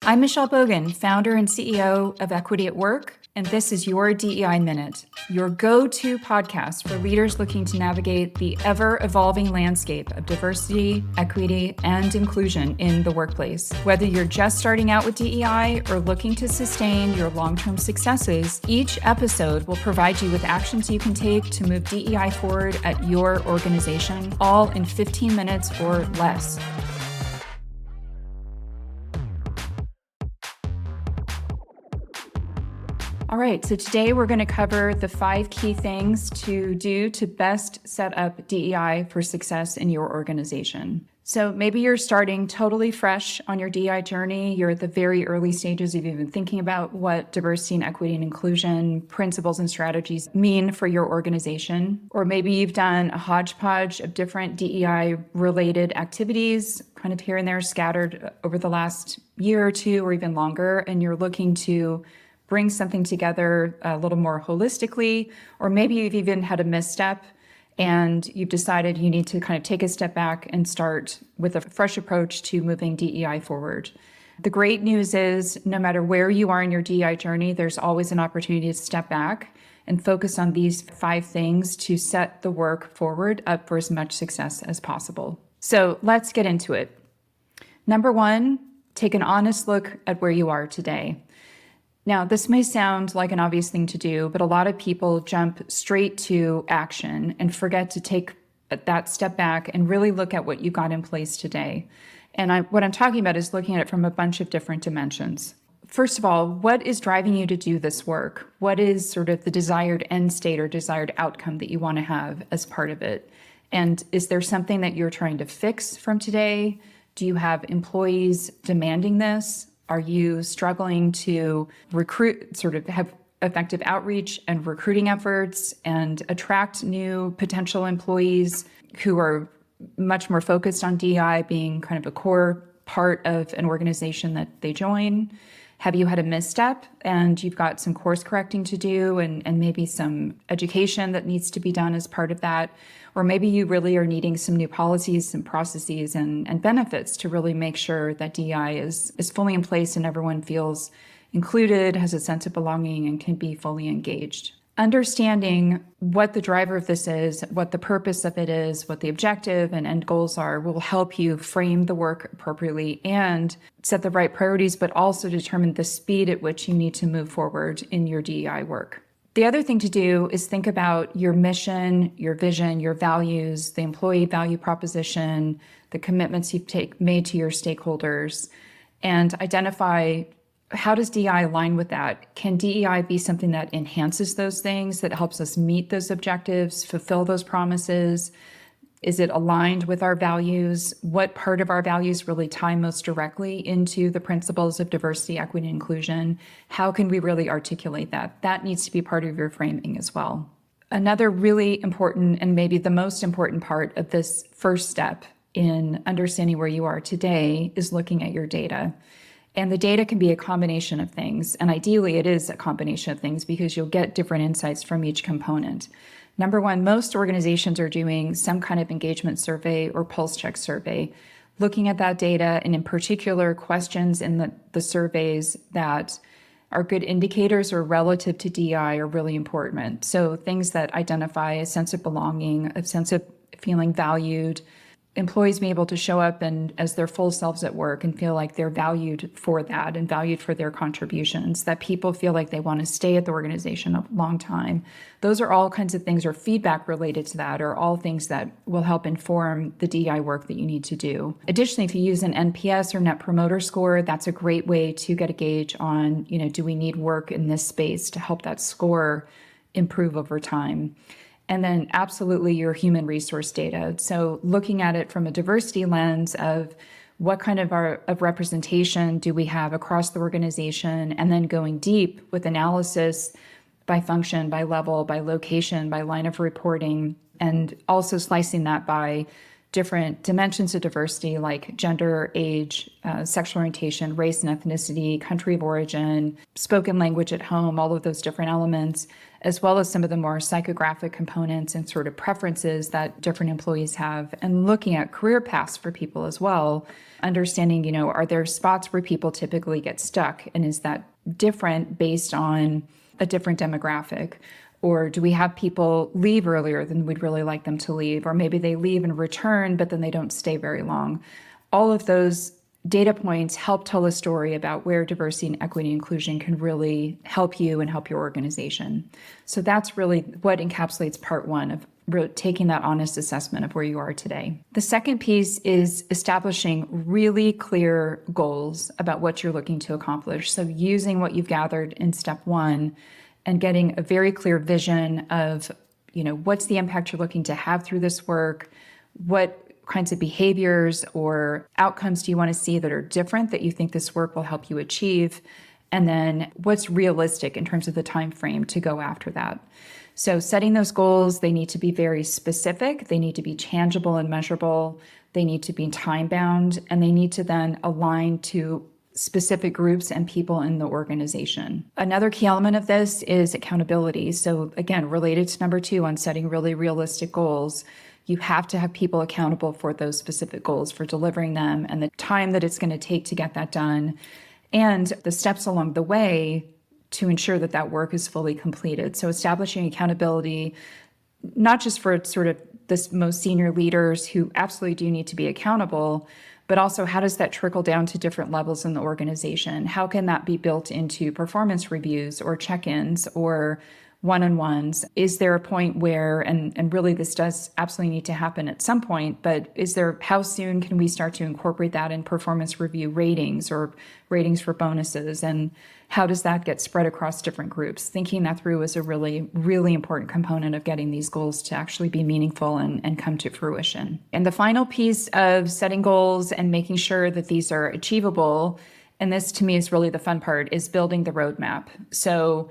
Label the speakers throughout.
Speaker 1: I'm Michelle Bogan, founder and CEO of Equity at Work, and this is Your DEI Minute, your go-to podcast for leaders looking to navigate the ever-evolving landscape of diversity, equity, and inclusion in the workplace. Whether you're just starting out with DEI or looking to sustain your long-term successes, each episode will provide you with actions you can take to move DEI forward at your organization, all in 15 minutes or less. All right, so today we're going to cover the 5 key things to do to best set up DEI for success in your organization. So maybe you're starting totally fresh on your DEI journey. You're at the very early stages of even thinking about what diversity and equity and inclusion principles and strategies mean for your organization. Or maybe you've done a hodgepodge of different DEI-related activities, kind of here and there scattered over the last year or two or even longer, and you're looking to bring something together a little more holistically, or maybe you've even had a misstep and you've decided you need to kind of take a step back and start with a fresh approach to moving DEI forward. The great news is no matter where you are in your DEI journey, there's always an opportunity to step back and focus on these 5 things to set the work forward up for as much success as possible. So let's get into it. Number 1, take an honest look at where you are today. Now, this may sound like an obvious thing to do, but a lot of people jump straight to action and forget to take that step back and really look at what you got in place today. And what I'm talking about is looking at it from a bunch of different dimensions. First of all, what is driving you to do this work? What is sort of the desired end state or desired outcome that you want to have as part of it? And is there something that you're trying to fix from today? Do you have employees demanding this? Are you struggling to recruit, sort of have effective outreach and recruiting efforts and attract new potential employees who are much more focused on DEI being kind of a core part of an organization that they join? Have you had a misstep and you've got some course correcting to do and maybe some education that needs to be done as part of that? Or maybe you really are needing some new policies and processes and benefits to really make sure that DEI is fully in place and everyone feels included, has a sense of belonging, and can be fully engaged. Understanding what the driver of this is, what the purpose of it is, what the objective and end goals are will help you frame the work appropriately and set the right priorities, but also determine the speed at which you need to move forward in your DEI work. The other thing to do is think about your mission, your vision, your values, the employee value proposition, the commitments you've made to your stakeholders, and identify how does DEI align with that? Can DEI be something that enhances those things, that helps us meet those objectives, fulfill those promises? Is it aligned with our values? What part of our values really tie most directly into the principles of diversity, equity, and inclusion? How can we really articulate that? That needs to be part of your framing as well. Another really important and maybe the most important part of this first step in understanding where you are today is looking at your data. And the data can be a combination of things. And ideally, it is a combination of things because you'll get different insights from each component. Number 1, most organizations are doing some kind of engagement survey or pulse check survey, looking at that data, and in particular, questions in the surveys that are good indicators or relative to DEI are really important. So things that identify a sense of belonging, a sense of feeling valued, employees being able to show up and as their full selves at work and feel like they're valued for that and valued for their contributions, that people feel like they want to stay at the organization a long time. Those are all kinds of things, or feedback related to that, are all things that will help inform the DEI work that you need to do. Additionally, if you use an NPS or Net Promoter Score, that's a great way to get a gauge on, do we need work in this space to help that score improve over time? And then absolutely your human resource data. So looking at it from a diversity lens of what kind of representation do we have across the organization, and then going deep with analysis by function, by level, by location, by line of reporting, and also slicing that by different dimensions of diversity like gender, age, sexual orientation, race and ethnicity, country of origin, spoken language at home, all of those different elements, as well as some of the more psychographic components and sort of preferences that different employees have, and looking at career paths for people as well, understanding, are there spots where people typically get stuck, and is that different based on a different demographic? Or do we have people leave earlier than we'd really like them to leave? Or maybe they leave and return, but then they don't stay very long. All of those data points help tell a story about where diversity and equity and inclusion can really help you and help your organization. So that's really what encapsulates part one of taking that honest assessment of where you are today. The second piece is establishing really clear goals about what you're looking to accomplish. So using what you've gathered in step one and getting a very clear vision of, what's the impact you're looking to have through this work, what kinds of behaviors or outcomes do you want to see that are different that you think this work will help you achieve, and then what's realistic in terms of the time frame to go after that. So setting those goals, they need to be very specific, they need to be tangible and measurable, they need to be time bound, and they need to then align to specific groups and people in the organization. Another key element of this is accountability. So again, related to number two on setting really realistic goals, you have to have people accountable for those specific goals, for delivering them, and the time that it's going to take to get that done, and the steps along the way to ensure that that work is fully completed. So establishing accountability, not just for sort of the most senior leaders who absolutely do need to be accountable, but also how does that trickle down to different levels in the organization? How can that be built into performance reviews or check-ins or one-on-ones? Is there a point where, and really this does absolutely need to happen at some point, but how soon can we start to incorporate that in performance review ratings or ratings for bonuses? And how does that get spread across different groups? Thinking that through is a really, really important component of getting these goals to actually be meaningful and come to fruition. And the final piece of setting goals and making sure that these are achievable, and this to me is really the fun part, is building the roadmap. So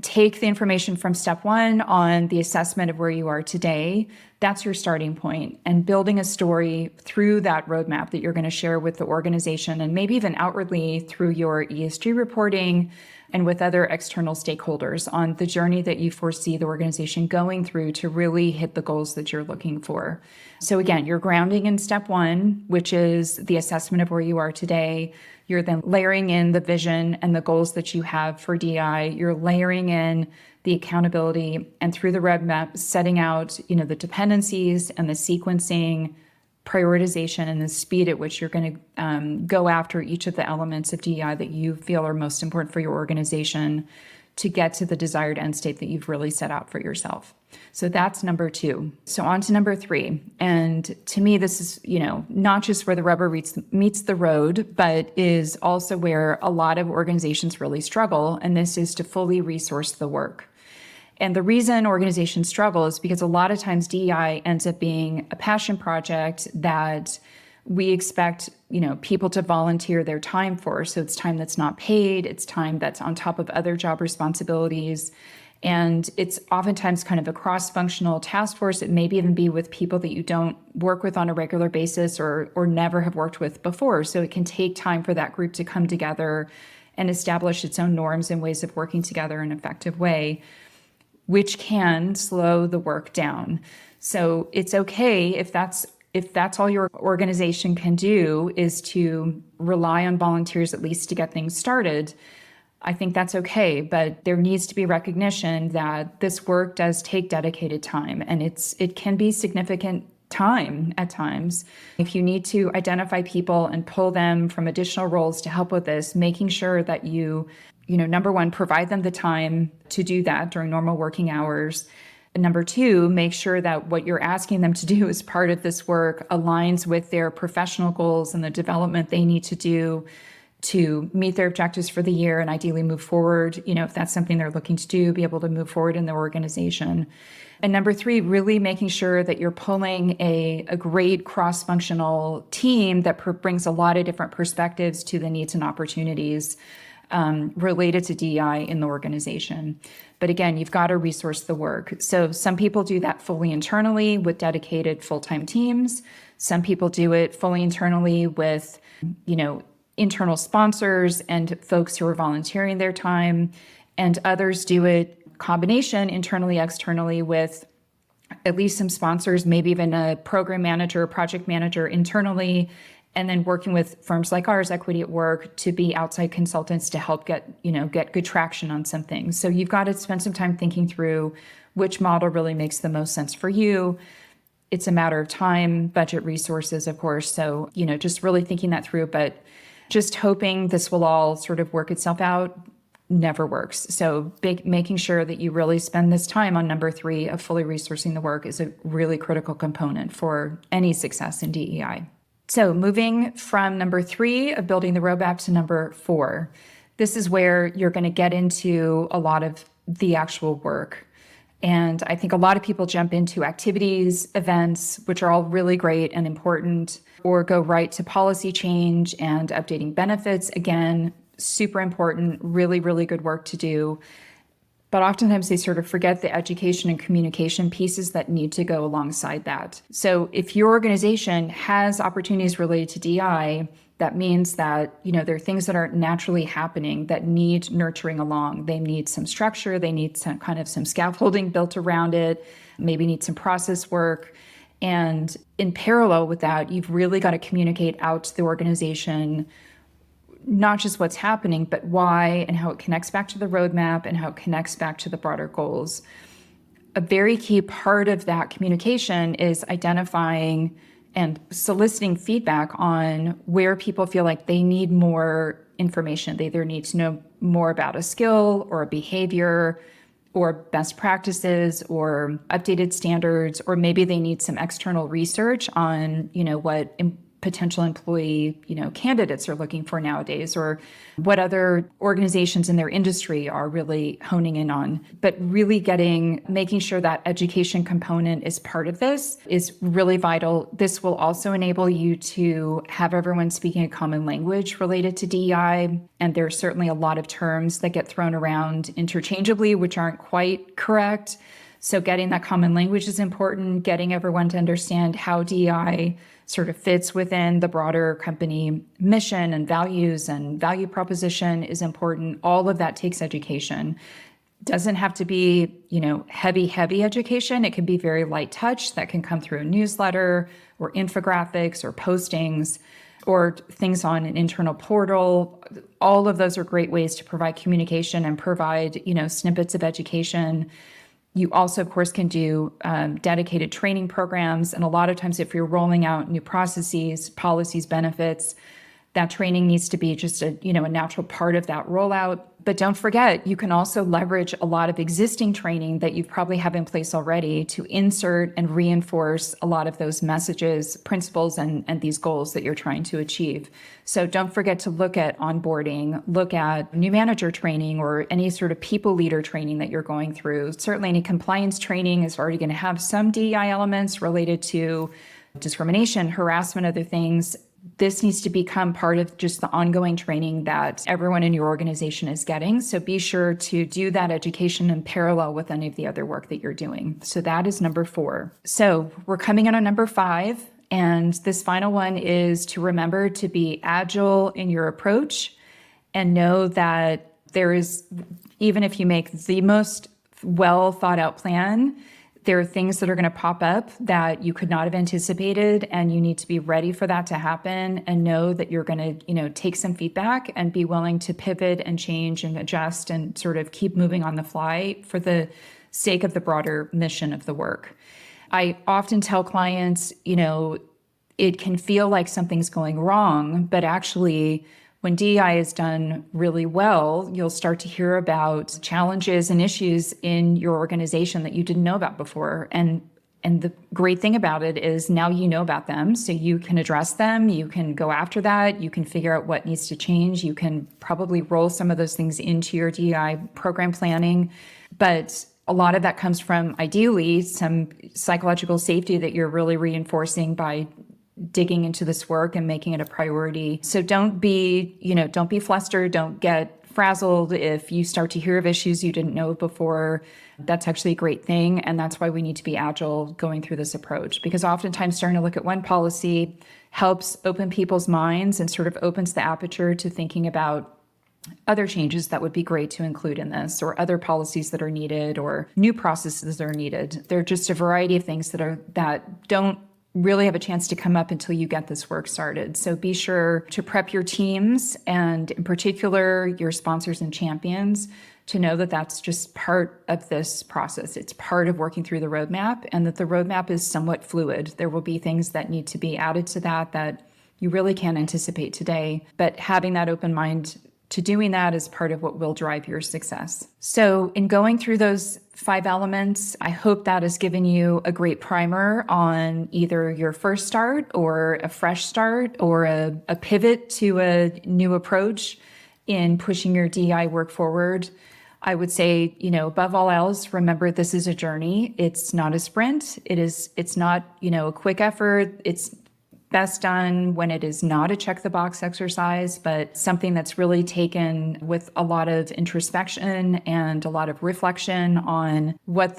Speaker 1: take the information from step one on the assessment of where you are today. That's your starting point, and building a story through that roadmap that you're going to share with the organization and maybe even outwardly through your ESG reporting and with other external stakeholders on the journey that you foresee the organization going through to really hit the goals that you're looking for. So again, you're grounding in step one, which is the assessment of where you are today. You're then layering in the vision and the goals that you have for DI. You're layering in the accountability, and through the roadmap, setting out, the dependencies and the sequencing, prioritization, and the speed at which you're going to go after each of the elements of DEI that you feel are most important for your organization to get to the desired end state that you've really set out for yourself. So that's number two. So on to number three. And to me, this is, not just where the rubber meets the road, but is also where a lot of organizations really struggle. And this is to fully resource the work. And the reason organizations struggle is because a lot of times DEI ends up being a passion project that we expect, people to volunteer their time for. So it's time that's not paid. It's time that's on top of other job responsibilities. And it's oftentimes kind of a cross-functional task force. It may even be with people that you don't work with on a regular basis or never have worked with before. So it can take time for that group to come together and establish its own norms and ways of working together in an effective way, which can slow the work down. So it's okay if that's all your organization can do is to rely on volunteers at least to get things started. I think that's okay, but there needs to be recognition that this work does take dedicated time, and it can be significant time at times. If you need to identify people and pull them from additional roles to help with this, making sure that you number one, provide them the time to do that during normal working hours. And number two, make sure that what you're asking them to do as part of this work aligns with their professional goals and the development they need to do to meet their objectives for the year and ideally move forward, if that's something they're looking to do, be able to move forward in their organization. And number three, really making sure that you're pulling a great cross-functional team that brings a lot of different perspectives to the needs and opportunities related to DEI in the organization. But again, you've got to resource the work. So some people do that fully internally with dedicated full-time teams. Some people do it fully internally with, internal sponsors and folks who are volunteering their time. And others do it combination internally, externally with at least some sponsors, maybe even a program manager, project manager internally, and then working with firms like ours, Equity at Work, to be outside consultants to help get good traction on some things. So you've got to spend some time thinking through which model really makes the most sense for you. It's a matter of time, budget, resources, of course. So, just really thinking that through, but just hoping this will all sort of work itself out never works. So making sure that you really spend this time on number 3 of fully resourcing the work is a really critical component for any success in DEI. So moving from number 3 of building the roadmap to number 4, this is where you're going to get into a lot of the actual work. And I think a lot of people jump into activities, events, which are all really great and important, or go right to policy change and updating benefits. Again, super important, really, really good work to do. But oftentimes they sort of forget the education and communication pieces that need to go alongside that. So if your organization has opportunities related to DEI, that means that, there are things that are naturally happening that need nurturing along. They need some structure, they need some scaffolding built around it, maybe need some process work. And in parallel with that, you've really got to communicate out to the organization not just what's happening, but why and how it connects back to the roadmap and how it connects back to the broader goals. A very key part of that communication is identifying and soliciting feedback on where people feel like they need more information. They either need to know more about a skill or a behavior or best practices or updated standards, or maybe they need some external research on, what potential employee, candidates are looking for nowadays, or what other organizations in their industry are really honing in on. But really making sure that education component is part of this is really vital. This will also enable you to have everyone speaking a common language related to DEI. And there's certainly a lot of terms that get thrown around interchangeably, which aren't quite correct. So getting that common language is important, getting everyone to understand how DEI sort of fits within the broader company mission and values and value proposition is important. All of that takes education. Doesn't have to be, heavy education. It can be very light touch that can come through a newsletter or infographics or postings or things on an internal portal. All of those are great ways to provide communication and provide, snippets of education. You also, of course, can do dedicated training programs. And a lot of times if you're rolling out new processes, policies, benefits, that training needs to be just a natural part of that rollout. But don't forget, you can also leverage a lot of existing training that you probably have in place already to insert and reinforce a lot of those messages, principles, and these goals that you're trying to achieve. So don't forget to look at onboarding, look at new manager training or any sort of people leader training that you're going through. Certainly any compliance training is already going to have some DEI elements related to discrimination, harassment, other things. This needs to become part of just the ongoing training that everyone in your organization is getting. So be sure to do that education in parallel with any of the other work that you're doing. So that is number 4. So we're coming in on number 5. And this final one is to remember to be agile in your approach and know that there is, even if you make the most well thought out plan, there are things that are going to pop up that you could not have anticipated, and you need to be ready for that to happen and know that you're going to, take some feedback and be willing to pivot and change and adjust and sort of keep moving on the fly for the sake of the broader mission of the work. I often tell clients, it can feel like something's going wrong, but actually when DEI is done really well, you'll start to hear about challenges and issues in your organization that you didn't know about before. And the great thing about it is now you know about them, so you can address them, you can go after that, you can figure out what needs to change, you can probably roll some of those things into your DEI program planning. But a lot of that comes from, ideally, some psychological safety that you're really reinforcing by digging into this work and making it a priority. So don't be flustered, don't get frazzled if you start to hear of issues you didn't know before. That's actually a great thing. And that's why we need to be agile going through this approach, because oftentimes starting to look at one policy helps open people's minds and sort of opens the aperture to thinking about other changes that would be great to include in this, or other policies that are needed, or new processes that are needed. There are just a variety of things that don't really have a chance to come up until you get this work started. So be sure to prep your teams, and in particular, your sponsors and champions, to know that that's just part of this process. It's part of working through the roadmap, and that the roadmap is somewhat fluid. There will be things that need to be added to that you really can't anticipate today, but having that open mind to doing that is part of what will drive your success. So in going through those 5 elements, I hope that has given you a great primer on either your first start or a fresh start or a pivot to a new approach in pushing your DEI work forward. I would say, above all else, remember this is a journey. It's not a sprint. It's not, a quick effort. It's best done when it is not a check the box exercise, but something that's really taken with a lot of introspection and a lot of reflection on what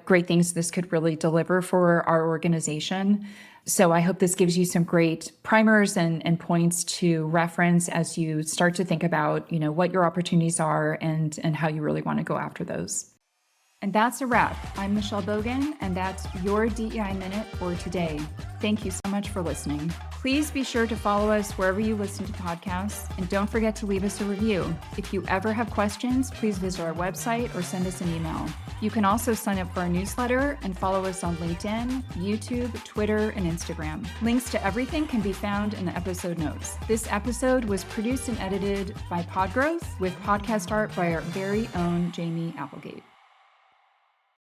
Speaker 1: great things this could really deliver for our organization. So I hope this gives you some great primers and points to reference as you start to think about, what your opportunities are and how you really want to go after those. And that's a wrap. I'm Michelle Bogan, and that's your DEI Minute for today. Thank you so much for listening. Please be sure to follow us wherever you listen to podcasts, and don't forget to leave us a review. If you ever have questions, please visit our website or send us an email. You can also sign up for our newsletter and follow us on LinkedIn, YouTube, Twitter, and Instagram. Links to everything can be found in the episode notes. This episode was produced and edited by Podgrowth with podcast art by our very own Jamie Applegate.